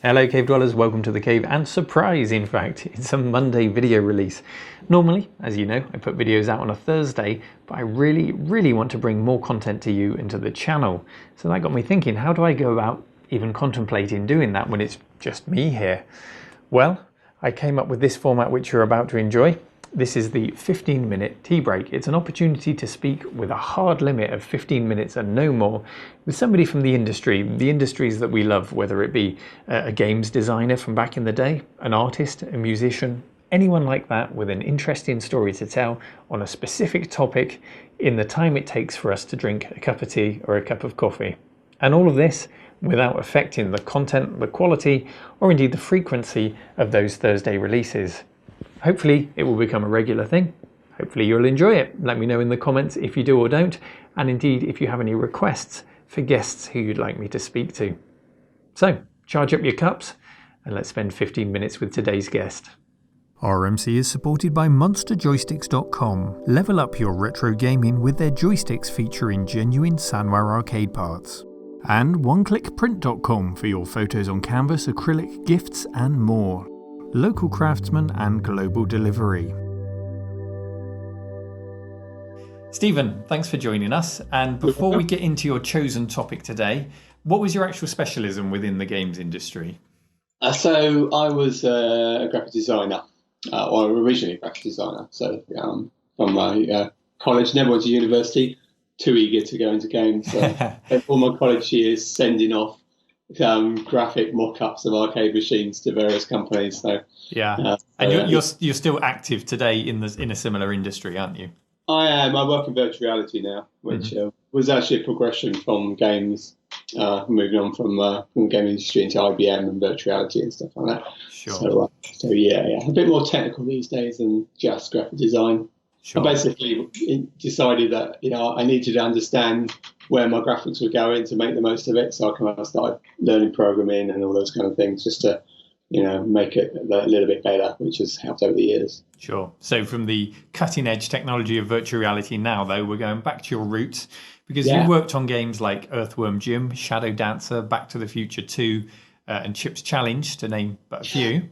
Hello cave dwellers, welcome to the cave, and surprise, in fact, it's a Monday video release. Normally, as you know, I put videos out on a Thursday, but I really want to bring more content to you and to the channel. So that got me thinking, how do I go about even contemplating doing that when it's just me here? Well, I came up with this format which you're about to enjoy. This is the 15-minute tea break. It's an opportunity to speak with a hard limit of 15 minutes and no more with somebody from the industries that we love, whether it be a games designer from back in the day, an artist, a musician, anyone like that with an interesting story to tell on a specific topic in the time it takes for us to drink a cup of tea or a cup of coffee. And all of this without affecting the content, the quality, or indeed the frequency of those Thursday releases. Hopefully it will become a regular thing. Hopefully you'll enjoy it. Let me know in the comments if you do or don't, and indeed if you have any requests for guests who you'd like me to speak to. So charge up your cups and let's spend 15 minutes with today's guest. RMC is supported by MonsterJoysticks.com. Level up your retro gaming with their joysticks featuring genuine Sanwa arcade parts. And OneClickPrint.com for your photos on canvas, acrylic, gifts and more. Local craftsmen and global delivery. Stephen, thanks for joining us. And before we get into your chosen topic today, what was your actual specialism within the games industry? So I was a graphic designer, or originally a graphic designer. So from my college, never went to university, too eager to go into games. So all my college years sending off graphic mock-ups of arcade machines to various companies. So yeah, and you're still active today in a similar industry, aren't you? I am. I work in virtual reality now, which was actually a progression from games, moving on from the game industry into IBM and virtual reality and stuff like that. Sure. So yeah, a bit more technical these days than just graphic design. Sure. I basically decided that I needed to understand where my graphics were going to make the most of it. So I kind of started learning programming and all those kind of things just to, make it a little bit better, which has helped over the years. Sure. So from the cutting edge technology of virtual reality now, though, we're going back to your roots because you worked on games like Earthworm Jim, Shadow Dancer, Back to the Future 2, and Chips Challenge, to name but a few.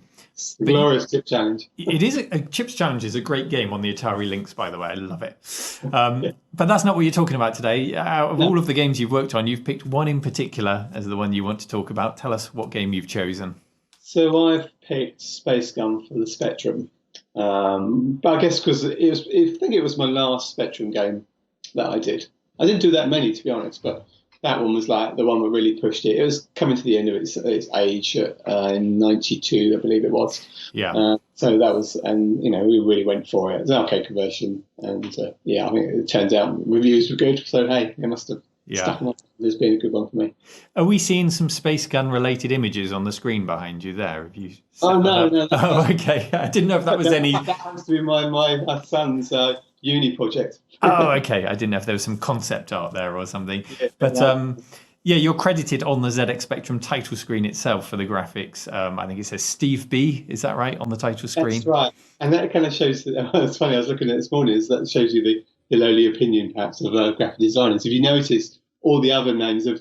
Glorious Chip Challenge. It is Chips Challenge is a great game on the Atari Lynx, by the way. I love it. But that's not what you're talking about today. Out of all of the games you've worked on, you've picked one in particular as the one you want to talk about. Tell us what game you've chosen. So I've picked Space Gun for the Spectrum. But I guess because I think it was my last Spectrum game that I did. I didn't do that many, to be honest, but that one was like the one that really pushed it. It was coming to the end of its age in '92, I believe it was. Yeah. So that was, and we really went for it. It was an arcade conversion, and I think it turns out reviews were good. So hey, it must have stuck on. It's been a good one for me. Are we seeing some Space Gun related images on the screen behind you there? Have you? No. Oh, okay. I didn't know if that was any. That happens to be my son's uni project. Oh, okay. I didn't know if there was some concept art there or something. But you're credited on the ZX Spectrum title screen itself for the graphics. I think it says Steve B. Is that right on the title screen? That's right. And that kind of shows. It's funny. I was looking at it this morning. That shows you the lowly opinion, perhaps, of graphic designers. If you notice, all the other names have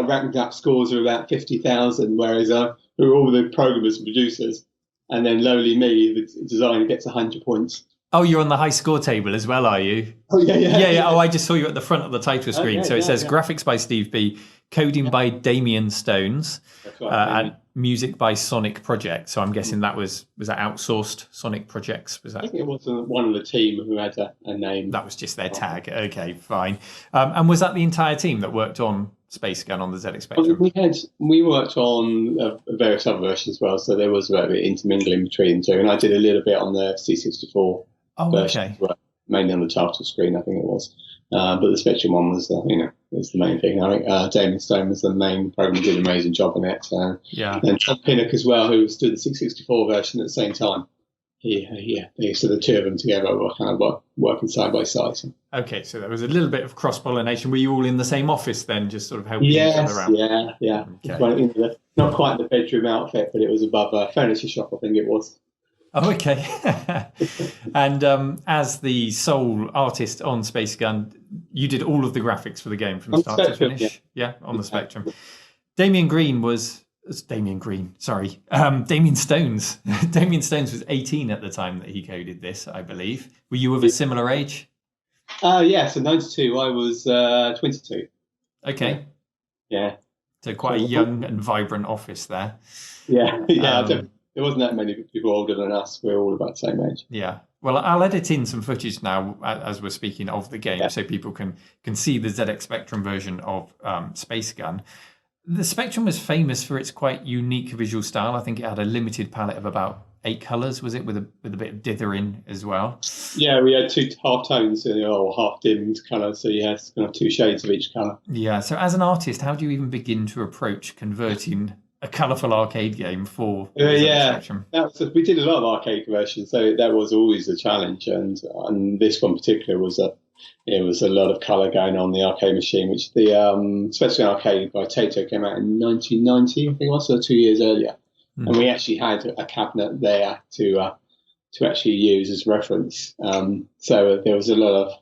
ranked up scores of about 50,000, whereas who are all the programmers and producers, and then lowly me, the designer, gets 100 points. Oh, you're on the high score table as well, are you? Oh, yeah. Oh, I just saw you at the front of the title screen. So it says graphics by Steve B, coding by Damien Stones, and music by Sonic Project. So I'm guessing that was that outsourced Sonic Projects? Was that? I think it was one of the team who had a name. That was just their tag. Okay, fine. And was that the entire team that worked on Space Gun on the ZX Spectrum? We worked on various other versions as well, so there was a bit of intermingling between the two, and I did a little bit on the C64 version as well, mainly on the title screen, I think it was. But the Spectrum one was, was the main thing. I think Damien Stone was the main programmer, did an amazing job on it. And Tom Pinnock as well, who did the 664 version at the same time. So the two of them together were kind of working side by side. So. Okay, so there was a little bit of cross-pollination. Were you all in the same office then, just sort of helping each other out? Yeah. Okay. Well, not quite the bedroom outfit, but it was above a furniture shop, I think it was. Oh, okay. And as the sole artist on Space Gun, you did all of the graphics for the game from start to finish? Yeah, on the Spectrum. Damien Green was It's Damien Green, sorry. Damien Stones. Damien Stones was 18 at the time that he coded this, I believe. Were you of a similar age? Yeah, so 92, I was 22. Okay. Yeah. So quite a young and vibrant office there. Yeah, yeah. There wasn't that many people older than us. We're all about the same age. Yeah. Well, I'll edit in some footage now as we're speaking of the game, so people can see the ZX Spectrum version of Space Gun. The Spectrum was famous for its quite unique visual style. I think it had a limited palette of about 8 colours, was it, with a bit of dithering as well? Yeah, we had 2 half tones, or half dimmed colours, so you had kind of 2 shades of each colour. Yeah. So as an artist, how do you even begin to approach converting a colourful arcade game for Spectrum? We did a lot of arcade conversions, so that was always a challenge. And this one in particular was a lot of colour going on the arcade machine, which the Spectrum Arcade by Taito came out in 1990, I think it was, so 2 years earlier. And we actually had a cabinet there to actually use as reference. So there was a lot of,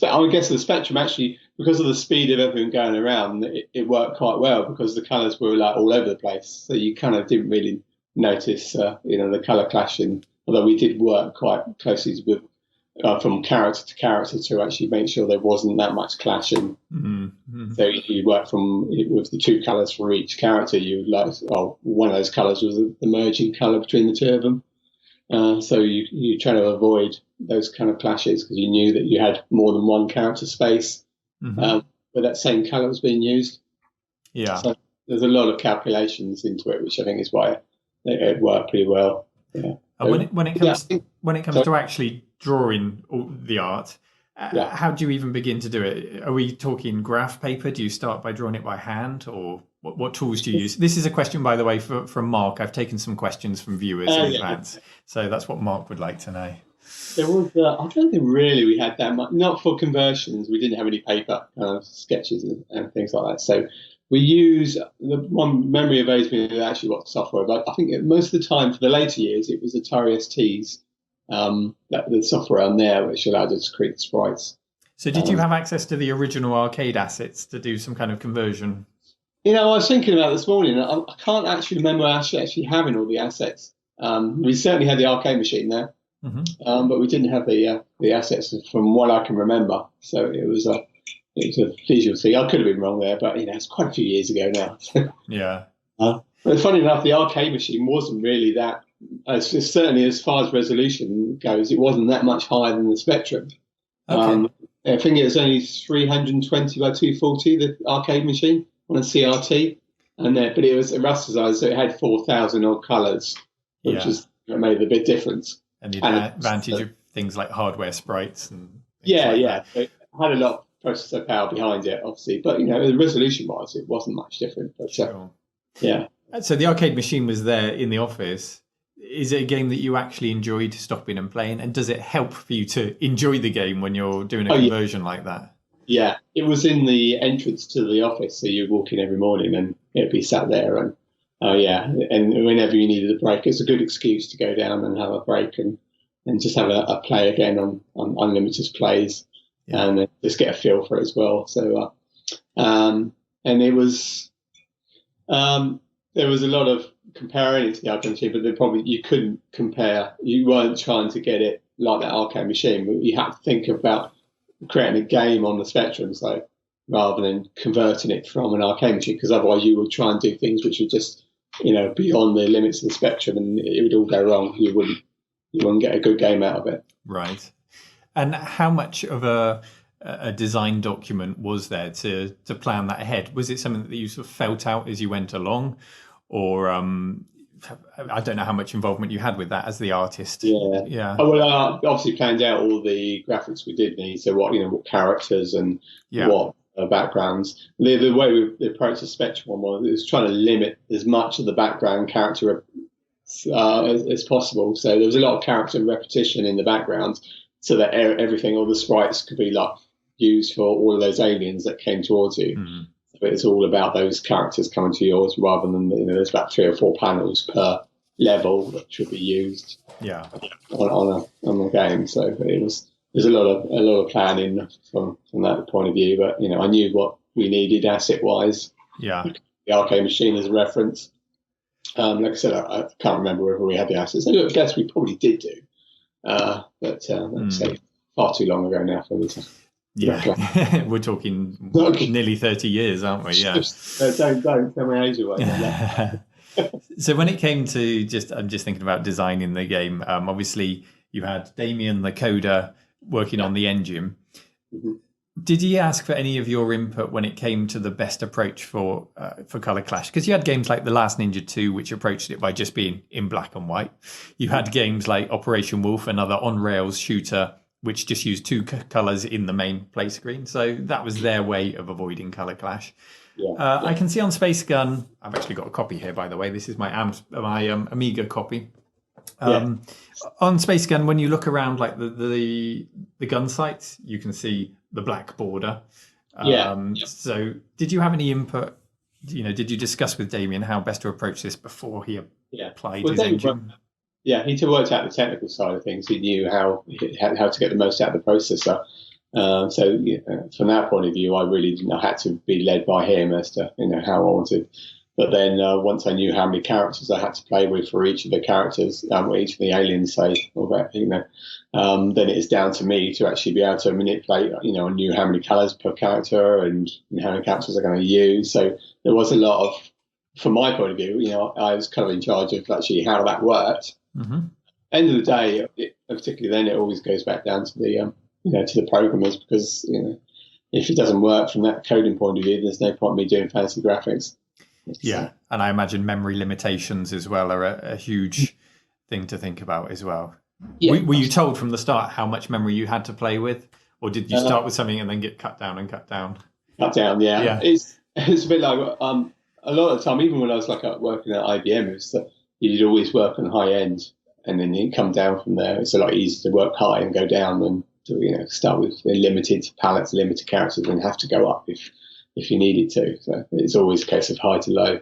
I guess the Spectrum actually, because of the speed of everything going around, it worked quite well because the colours were like all over the place. So you kind of didn't really notice, the colour clashing. Although we did work quite closely with from character to character to actually make sure there wasn't that much clashing. Mm-hmm. So you work with the 2 colours for each character. One of those colours was the merging colour between the 2 of them. So you try to avoid those kind of clashes because you knew that you had more than one character space where that same colour was being used. Yeah. So there's a lot of calculations into it, which I think is why it worked pretty well. Yeah. And when it comes to actually drawing the art, how do you even begin to do it? Are we talking graph paper? Do you start by drawing it by hand, or what tools do you use? This is a question, by the way, from Mark. I've taken some questions from viewers in advance, so that's what Mark would like to know. There was, I don't think really we had that much. Not for conversions. We didn't have any paper sketches and things like that. So we use the one memory evades me actually what software. But I think most of the time for the later years it was Atari STs. The software on there which allowed us to create sprites. So did you have access to the original arcade assets to do some kind of conversion? I was thinking about this morning. I can't actually remember actually having all the assets. We certainly had the arcade machine there, but we didn't have the assets from what I can remember. So it was a visual thing. I could have been wrong there, but it's quite a few years ago now. Yeah. But funny enough, the arcade machine wasn't really that. Certainly, as far as resolution goes, it wasn't that much higher than the Spectrum. Okay. I think it was only 320 by 240, the arcade machine on a CRT, but it was rusticized, so it had 4,000 odd colours, which made a big difference. And the advantage of things like hardware sprites and that. So it had a lot of processor power behind it, obviously, but resolution-wise, it wasn't much different. But sure. Yeah. So the arcade machine was there in the office. Is it a game that you actually enjoyed stopping and playing? And does it help for you to enjoy the game when you're doing a conversion like that? Yeah, it was in the entrance to the office. So you'd walk in every morning and it'd be sat there. And and whenever you needed a break, it's a good excuse to go down and have a break and just have a play again on unlimited plays and just get a feel for it as well. So, and it was, there was a lot of comparing it to the arcade machine, but you couldn't compare. You weren't trying to get it like that arcade machine, but you had to think about creating a game on the Spectrum, so rather than converting it from an arcade machine, because otherwise you would try and do things which were just beyond the limits of the Spectrum, and it would all go wrong. You wouldn't get a good game out of it. Right. And how much of a design document was there to plan that ahead? Was it something that you sort of felt out as you went along? Or I don't know how much involvement you had with that as the artist. Yeah. Well, obviously planned out all the graphics we did need. So what characters and what backgrounds. The way we approached the Spectrum one was trying to limit as much of the background character as possible. So there was a lot of character repetition in the background, so that everything, all the sprites, could be used for all of those aliens that came towards you. Mm-hmm. But it's all about those characters coming to yours rather than there's about 3 or 4 panels per level that should be used on a game. So there's a lot of planning from that point of view. But I knew what we needed asset wise. Yeah, the arcade machine as a reference. Like I said, I can't remember whether we had the assets. I guess we probably did do, but like I say, far too long ago now for me to. Yeah, we're talking nearly 30 years, aren't we? Yeah. Don't tell my age away. So when it came to I'm just thinking about designing the game. Obviously, you had Damien, the coder, working on the engine. Mm-hmm. Did he ask for any of your input when it came to the best approach for color clash? Because you had games like The Last Ninja 2, which approached it by just being in black and white. You had games like Operation Wolf, another on-rails shooter, which just used two colors in the main play screen. So that was their way of avoiding color clash. Yeah. I can see on Space Gun, I've actually got a copy here, by the way. This is my Amiga copy. On Space Gun, when you look around like the gun sights, you can see the black border. So did you have any input? Did you discuss with Damien how best to approach this before he applied his engine? He worked out the technical side of things. He knew how to get the most out of the processor. From that point of view, I had to be led by him as to how I wanted. But then once I knew how many characters I had to play with for each of the characters, each of the aliens, say, or that, then it's down to me to actually be able to manipulate. I knew how many colours per character and how many characters I'm going to use. So there was a lot of, from my point of view, I was kind of in charge of actually how that worked. Mm-hmm. End of the day, particularly then, it always goes back down to the to the programmers, because if it doesn't work from that coding point of view, there's no point in me doing fancy graphics. Yeah, and I imagine memory limitations as well are a huge thing to think about as well. Yeah. Were you told from the start how much memory you had to play with, or did you start with something and then get cut down and cut down? Cut down, yeah. It's a bit like a lot of the time, even when I was working at IBM, it's that you'd always work on high end, and then you come down from there. It's a lot easier to work high and go down than to start with limited palettes, limited characters, and have to go up if you needed to. So it's always a case of high to low.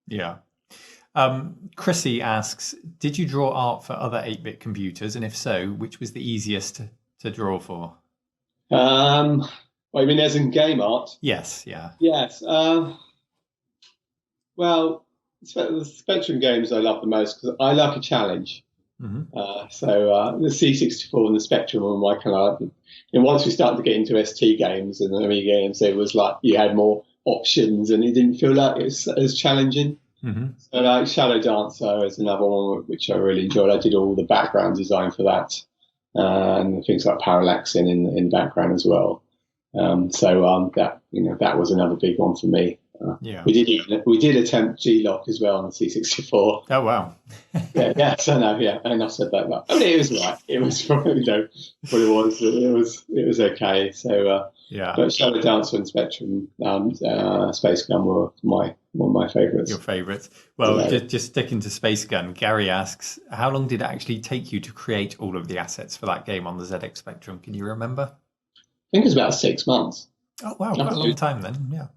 Yeah. Chrissy asks, did you draw art for other 8-bit computers? And if so, which was the easiest to draw for? I mean, as in game art? Yes, yeah. Yes. Well, the Spectrum games I love the most because I like a challenge. Mm-hmm. The C64 and the Spectrum were my kind of, and once we started to get into ST games and Amiga games, it was like you had more options and it didn't feel like it was as challenging. Mm-hmm. So like Shadow Dancer is another one which I really enjoyed. I did all the background design for that, and things like parallaxing in the background as well. That was another big one for me. We did attempt G-Lock as well on the C64. Oh wow! And I said that. I mean, it was right. It was probably what it was. It was okay. So but Shadow Dancer and Spectrum, Space Gun were one of my favourites. Your favourites? Well, just sticking to Space Gun, Gary asks, how long did it actually take you to create all of the assets for that game on the ZX Spectrum? Can you remember? I think it was about 6 months. Oh wow, quite a long time then. Yeah.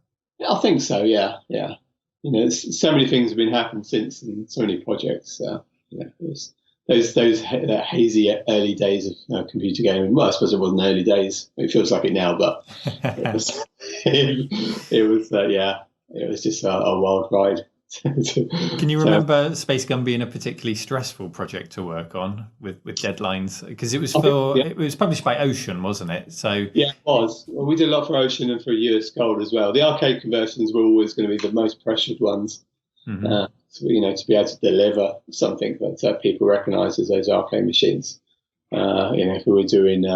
I think so. Yeah. So many things have been happening since, and so many projects. Those hazy early days of computer gaming. Well, I suppose it wasn't early days. It feels like it now, but it was just a wild ride. Can you remember Space Gun being a particularly stressful project to work on with deadlines? Because it was it was published by Ocean, wasn't it? So yeah, it was. Well, we did a lot for Ocean and for US Gold as well. The arcade conversions were always going to be the most pressured ones. Mm-hmm. To be able to deliver something that people recognise as those arcade machines. If we were doing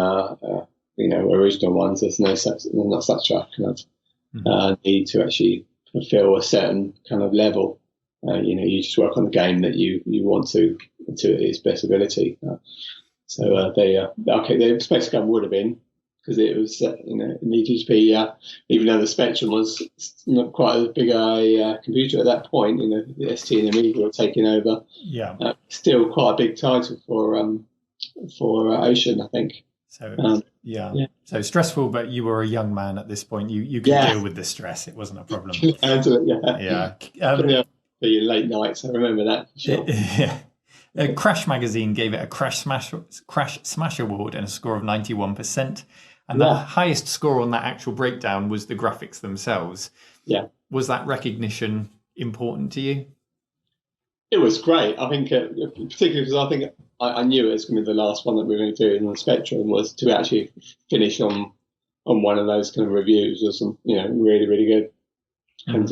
original ones, there's not such a need to actually fulfill a certain kind of level. You just work on the game that you want to its best ability. The Space Gun would have been, because it was it needed to be even though the Spectrum was not quite as big a computer at that point. The ST and Amiga were taking over. Yeah, still quite a big title for Ocean, I think. So so stressful, but you were a young man at this point. You could deal with the stress. It wasn't a problem. Yeah. For your late nights, I remember that. Sure. Crash Magazine gave it a Crash Smash award and a score of 91%. And the highest score on that actual breakdown was the graphics themselves. Yeah. Was that recognition important to you? It was great. I think, particularly because I think I knew it was going to be the last one that we were going to do in the Spectrum, was to actually finish on one of those kind of reviews or some, really, really good. And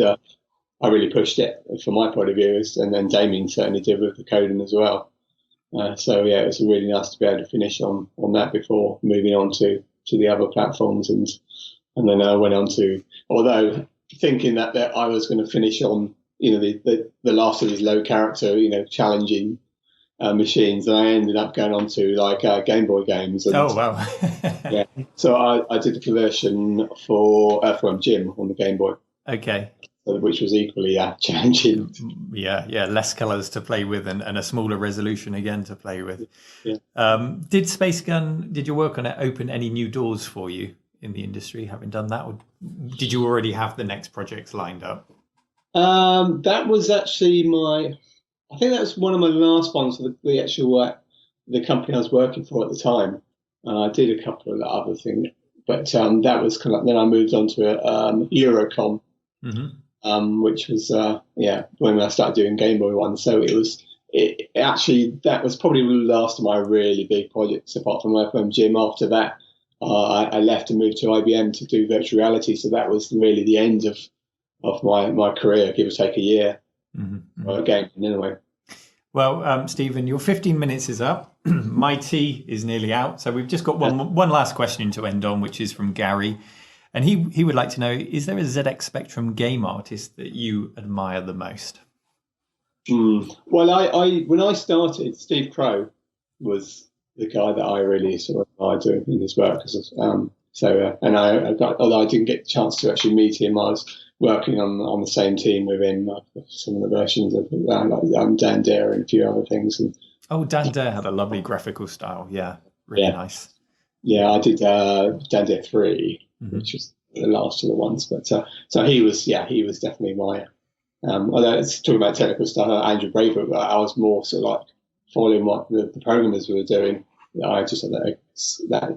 I really pushed it from my point of view, and then Damien certainly did with the coding as well. So yeah, it was really nice to be able to finish on that before moving on to the other platforms, and then I went on to, although thinking that I was going to finish on the last of these low character challenging machines, and I ended up going on to like Game Boy games. And, oh wow! Yeah, so I did the conversion for Earthworm Jim on the Game Boy. Okay. Which was equally challenging. Yeah, less colours to play with and a smaller resolution again to play with. Yeah. Did Space Gun, did your work on it open any new doors for you in the industry, having done that? Or did you already have the next projects lined up? That was actually I think that was one of my last ones for the actual, the company I was working for at the time. I did a couple of other things, but that was kind of, then I moved on to Eurocom. Mm-hmm. Which was when I started doing Game Boy ones. So it actually, that was probably the last of my really big projects apart from Earthworm Jim. After that, I left and moved to IBM to do virtual reality. So that was really the end of my career, give or take a year. Mm-hmm. Game anyway. Well, Stephen, your 15 minutes is up. My tea is nearly out. So we've just got one last question to end on, which is from Gary. And he would like to know, is there a ZX Spectrum game artist that you admire the most? Well, I when I started, Steve Crow was the guy that I really sort of admired in his work. Although I didn't get the chance to actually meet him, I was working on the same team with him, some of the versions of Dan Dare and a few other things. Dan Dare had a lovely graphical style. Yeah, really nice. Yeah, I did Dan Dare 3. Mm-hmm. Which was the last of the ones, but so he was definitely my. Although it's talking about technical stuff, Andrew Braver, I was more sort of like following what the programmers were doing. I just had that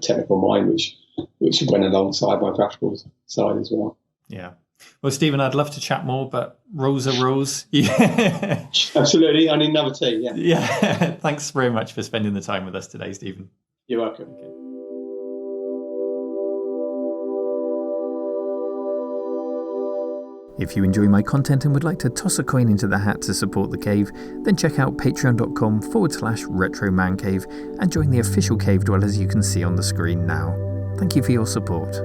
technical mind, which went alongside my graphical side as well. Yeah. Well, Stephen, I'd love to chat more, but rules are rules. Yeah. Absolutely. I need another tea. Yeah. Yeah. Thanks very much for spending the time with us today, Stephen. You're welcome. Okay. If you enjoy my content and would like to toss a coin into the hat to support the cave, then check out patreon.com/retromancave and join the official cave dwellers you can see on the screen now. Thank you for your support.